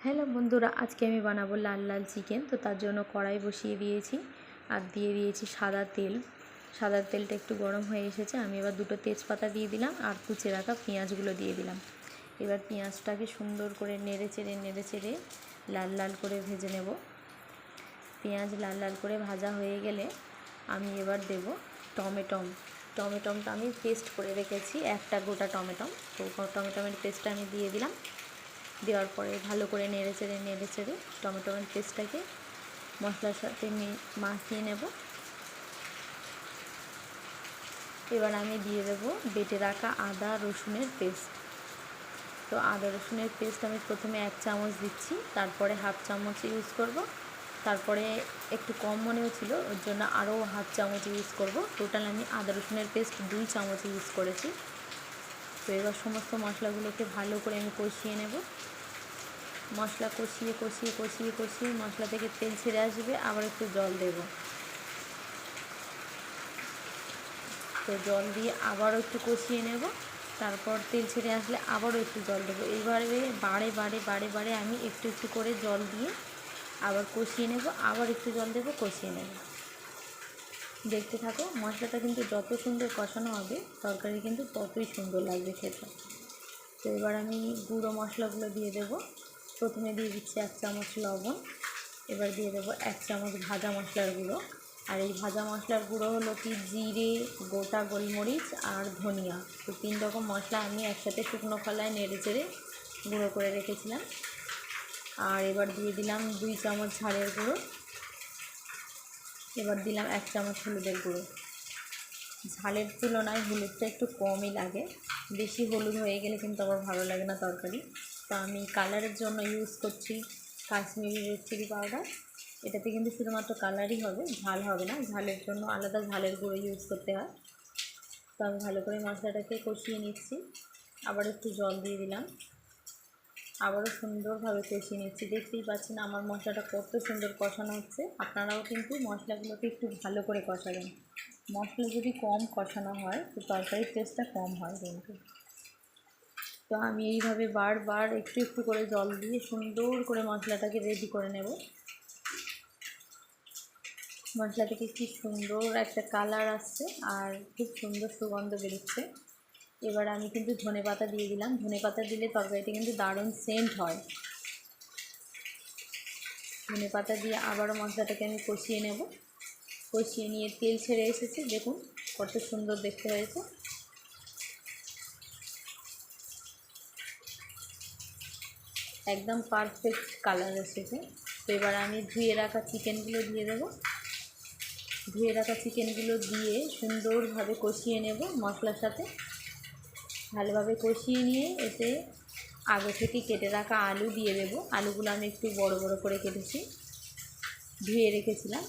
Hello বন্ধুরা, আজকে আমি বানাবো লাল লাল চিকেন। তো তার জন্য কড়াই বসিয়ে দিয়েছি আর দিয়ে দিয়েছি সাদা তেল। সাদা তেলটা একটু গরম হয়ে এসেছে। আমি এবার দুটো তেজপাতা দিয়ে দিলাম আর কুচে রাখা পেঁয়াজগুলো দিয়ে দিলাম। এবার পেঁয়াজটাকে সুন্দর করে নেড়ে চেড়ে লাল লাল করে ভেজে নেব। পেঁয়াজ লাল লাল করে ভাজা হয়ে গেলে আমি এবার দেব টমেটোটা আমি পেস্ট করে রেখেছি, একটা গোটা টমেটো। তো টমেটোর পেস্টটা আমি দিয়ে দিলাম। দেওয়ার পরে ভালো করে নেড়ে চেড়ে টমেটোর পেস্টটাকে মশলার সাথে মাখিয়ে নেব। এবার আমি দিয়ে দেব বেটে রাখা আদা রসুনের পেস্ট। তো আদা রসুনের পেস্ট আমি প্রথমে 1 চামচ দিচ্ছি, তারপরে হাফ চামচ ইউজ করব, তারপরে একটু কম মনে হচ্ছিল ওর জন্য আরও হাফ চামচ ইউজ করব। টোটাল আমি আদা রসুনের পেস্ট 2 চামচ ইউজ করেছি। তো এবার সমস্ত মশলাগুলোকে ভালো করে আমি কষিয়ে নেব। মশলা কষিয়ে মশলা থেকে তেল ছেড়ে আসবে, আবার একটু জল দেব। তো জল দিয়ে আবারও একটু কষিয়ে নেব। তারপর তেল ছেড়ে আসলে আবারও একটু জল দেবো। এইভাবে বারে আমি একটু করে জল দিয়ে আবার কষিয়ে নেব, আবার একটু জল দেবো, কষিয়ে নেব। দেখতে থাকো। মশলাটা কিন্তু যত সুন্দর কষানো হবে তরকারি কিন্তু ততই সুন্দর লাগবে খেতে। তো এবার আমি গুঁড়ো মশলাগুলো দিয়ে দেব। প্রথমে দিয়ে দিচ্ছি 1 চামচ লবণ। এবার দিয়ে দেবো 1 চামচ ভাজা মশলার গুঁড়ো। আর এই ভাজা মশলার গুঁড়ো হলো কি জিরে, গোটা গোলমরিচ আর ধনিয়া। তো 3 রকম মশলা আমি একসাথে শুকনো খোলায় নেড়ে চেড়ে গুঁড়ো করে রেখেছিলাম। আর এবার দিয়ে দিলাম 2 চামচ ঝালের গুঁড়ো। এবার দিলাম 1 চামচ হলুদের গুঁড়ো। ঝালের তুলনায় হলুদটা একটু কমই লাগে, বেশি হলুদ হয়ে গেলে কিন্তু আবার ভালো লাগে না তরকারি। তো আমি কালারের জন্য ইউজ করছি কাশ্মীরি রেড চিলি পাউডার। এটাতে কিন্তু শুধুমাত্র কালারই হবে, ঝাল হবে না। ঝালের জন্য আলাদা ঝালের গুঁড়ো ইউজ করতে হয়। তো আমি ভালো করে মশলাটাকে কষিয়ে নিচ্ছি। আবার একটু জল দিয়ে দিলাম, আবারও সুন্দরভাবে কষিয়ে নিচ্ছি। দেখতেই পাচ্ছেন আমার মশলাটা কত সুন্দর কষানো হচ্ছে। আপনারাও কিন্তু মশলাগুলোকে একটু ভালো করে কষাবেন। মশলা যদি কম কষানো হয় তো তরকারির টেস্টটা কম হয় কিন্তু। তো আমি এইভাবে বারবার একটু করে জল দিয়ে সুন্দর করে মশলাটাকে রেডি করে নেব। মশলা থেকে কি সুন্দর একটা কালার আসছে আর খুব সুন্দর সুগন্ধ বেরোচ্ছে। এবার আমি কিন্তু ধনেপাতা দিয়ে দিলাম। ধনেপাতা দিলে তরকারিটা কিন্তু দারুণ সেন্ট হয়। ধনেপাতা দিয়ে আবারও মশলাটাকে আমি কষিয়ে নেব। কষিয়ে নিয়ে তেল ছেড়ে এসেছে, দেখুন কত সুন্দর দেখতে হয়েছে। একদম পারফেক্ট কালার এসেছে। তো এবার আমি ধুয়ে রাখা চিকেনগুলো দিয়ে দেব। ধুয়ে রাখা চিকেনগুলো দিয়ে সুন্দরভাবে কষিয়ে নেব মশলার সাথে। ভালোভাবে কষিয়ে নিয়ে এতে আগে থেকে কেটে রাখা আলু দিয়ে দেব। আলুগুলো আমি একটু বড় বড় করে কেটেছি, ধুয়ে রেখেছিলাম।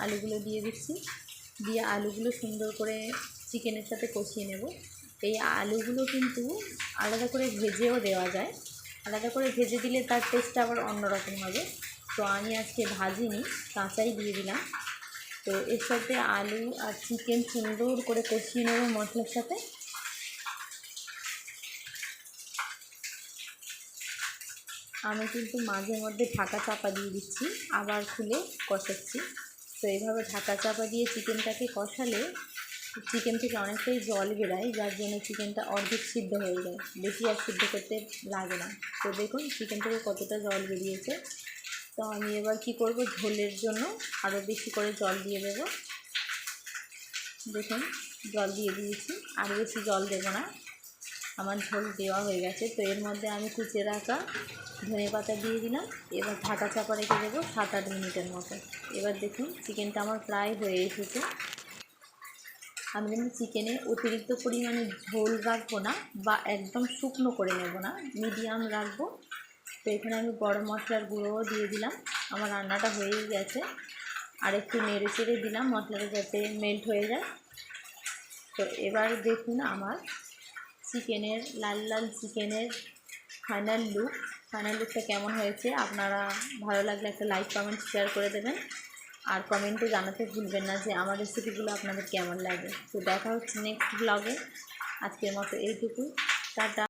আলুগুলো দিয়ে দিচ্ছি। দিয়ে আলুগুলো সুন্দর করে চিকেনের সাথে কষিয়ে নেব। এই আলুগুলো কিন্তু আলাদা করে ভেজেও দেওয়া যায়। আলাদা করে ভেজে দিলে তার টেস্টটা আবার অন্যরকম হবে। তো আমি আজকে ভাজিনি, কাঁচাই দিয়ে দিলাম। তো এর সাথে আলু আর চিকেন সুন্দর করে কষিয়ে নেব মশলার সাথে। আমি কিন্তু মাঝে মধ্যে ঢাকা চাপা দিয়ে দিচ্ছি, আবার খুলে কষাচ্ছি। তো এইভাবে ঢাকা চাপা দিয়ে চিকেনটাকে কষালে চিকেন থেকে অনেকটাই জল বেরোয়, যার জন্য চিকেনটা অর্ধেক সিদ্ধ হয়ে যায়, বেশি আর সিদ্ধ করতে লাগে না। তো দেখুন চিকেন থেকে কতটা জল বেরিয়েছে। তো আমি এবার কি করব, ঝোলের জন্য আরও বেশি করে জল দিয়ে দেব। দেখুন জল দিয়ে দিয়েছি, আর বেশি জল দেবো না, আমার ঝোল দেওয়া হয়ে গেছে। তো এর মধ্যে আমি কুচে রাখা ধনেপাতা দিয়ে দিলাম। এবার ঢাকা চাপা রেখে দেবো 7-8 মিনিটের মতো। এবার দেখুন চিকেনটা আমার প্রায় হয়ে এসেছে। আমি কিন্তু চিকেনে অতিরিক্ত পরিমাণে ঝোল রাখবো না বা একদম শুকনো করে নেব না, মিডিয়াম রাখবো। তো এখানে আমি গরম মশলার গুঁড়োও দিয়ে দিলাম। আমার রান্নাটা হয়েই গেছে। আর একটু নেড়ে চেড়ে দিলাম মশলাটা যাতে মেল্ট হয়ে যায়। তো এবার দেখুন আমার চিকেনের লাল লাল চিকেনের ফাইনাল লুকটা কেমন হয়েছে। আপনারা ভালো লাগলে একটা লাইক কমেন্ট শেয়ার করে দেবেন। আর কমেন্টে জানাতে ভুলবেন না যে আমার রেসিপিগুলো আপনাদের কেমন লাগে। তো দেখা হচ্ছে নেক্সট ব্লগে। আজকের মতো এইটুকু, টাটা।